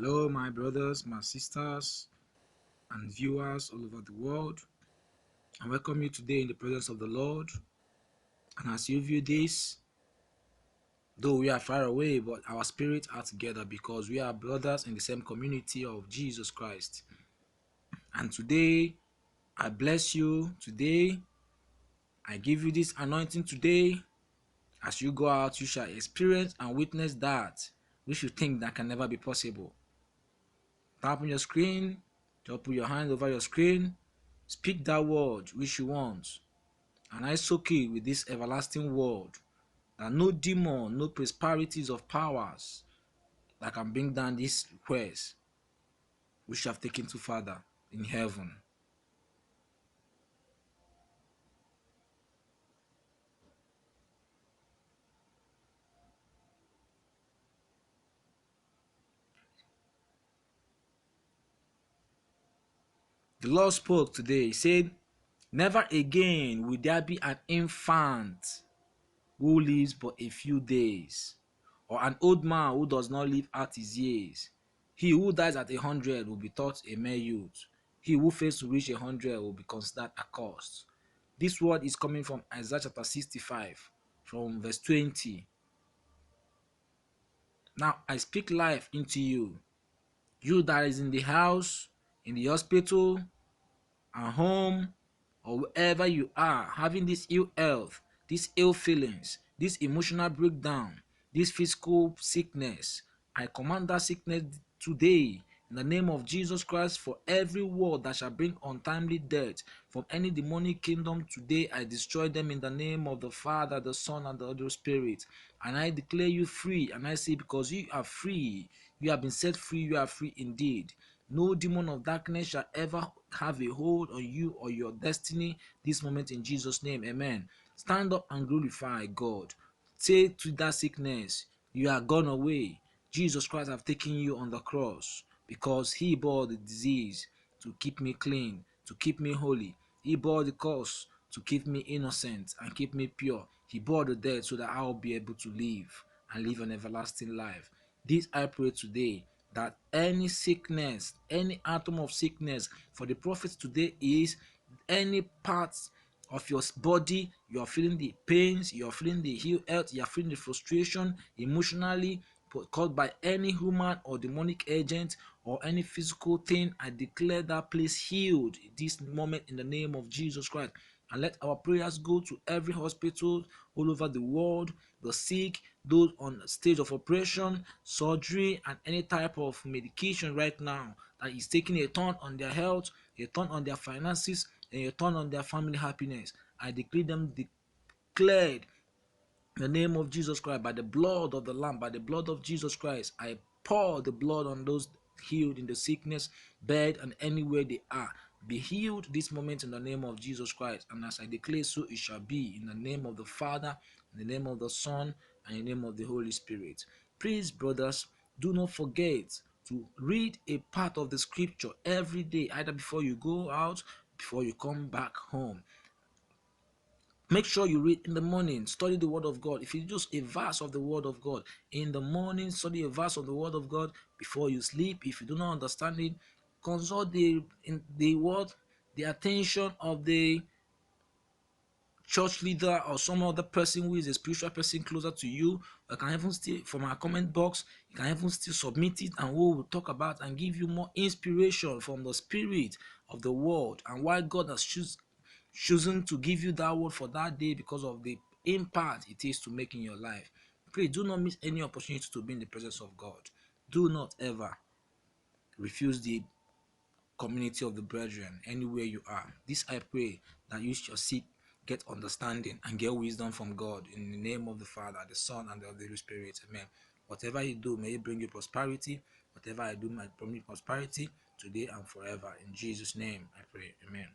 Hello, my brothers, my sisters, and viewers all over the world. I welcome you today in the presence of the Lord. And as you view this, though we are far away, but our spirits are together because we are brothers in the same community of Jesus Christ. And today, I bless you. Today, I give you this anointing today. As you go out, you shall experience and witness that which you think that can never be possible. Tap on your screen, just put your hand over your screen, speak that word which you want, and I soak it with this everlasting word that no demon, no prosperities of powers that can bring down this request which you have taken to Father in heaven. The Lord spoke today. He said, never again will there be an infant who lives but a few days, or an old man who does not live out his years. He who dies at 100 will be thought a mere youth. He who fails to reach 100 will be considered accursed. This word is coming from Isaiah chapter 65, from verse 20. Now I speak life into you. You that is in the house, in the hospital, at home, or wherever you are, having this ill health, these ill feelings, this emotional breakdown, this physical sickness, I command that sickness today in the name of Jesus Christ. For every word that shall bring untimely death from any demonic kingdom today, I destroy them in the name of the Father, the Son, and the Holy Spirit. And I declare you free. And I say, because you are free, you have been set free, you are free indeed. No demon of darkness shall ever have a hold on you or your destiny this moment in Jesus' name. Amen. Stand up and glorify God. Say to that sickness, you are gone away. Jesus Christ have taken you on the cross because he bore the disease to keep me clean, to keep me holy. He bore the curse to keep me innocent and keep me pure. He bore the death so that I will be able to live and live an everlasting life. This I pray today, that any sickness, any atom of sickness for the prophets today is any parts of your body, you are feeling the pains, you are feeling the ill health, you are feeling the frustration emotionally caused by any human or demonic agent or any physical thing. I declare that place healed this moment in the name of Jesus Christ. And let our prayers go to every hospital all over the world, the sick, those on the stage of operation, surgery, and any type of medication right now that is taking a turn on their health, a turn on their finances, and a turn on their family happiness. I declare them declared in the name of Jesus Christ, by the blood of the Lamb, by the blood of Jesus Christ. I pour the blood on those healed in the sickness bed and anywhere they are. Be healed this moment in the name of Jesus Christ. And as I declare, so it shall be, in the name of the Father, in the name of the Son, and in the name of the Holy Spirit. Please, brothers, do not forget to read a part of the scripture every day, either before you go out, before you come back home. Make sure you read in the morning, study the word of God. If it's just a verse of the word of God, in the morning, study a verse of the word of God before you sleep. If you do not understand it, consult the word, the attention of the church leader or some other person who is a spiritual person closer to you. You can even still, from our comment box, you can even still submit it, and we will talk about and give you more inspiration from the spirit of the word and why God has chosen to give you that word for that day because of the impact it is to make in your life. Please do not miss any opportunity to be in the presence of God. Do not ever refuse the community of the brethren anywhere you are. This I pray, that you shall seek, get understanding, and get wisdom from God in the name of the Father, the Son, and the Holy Spirit. Amen. Whatever you do, may it bring you prosperity. Whatever I do, may bring me prosperity today and forever. In Jesus' name I pray. Amen.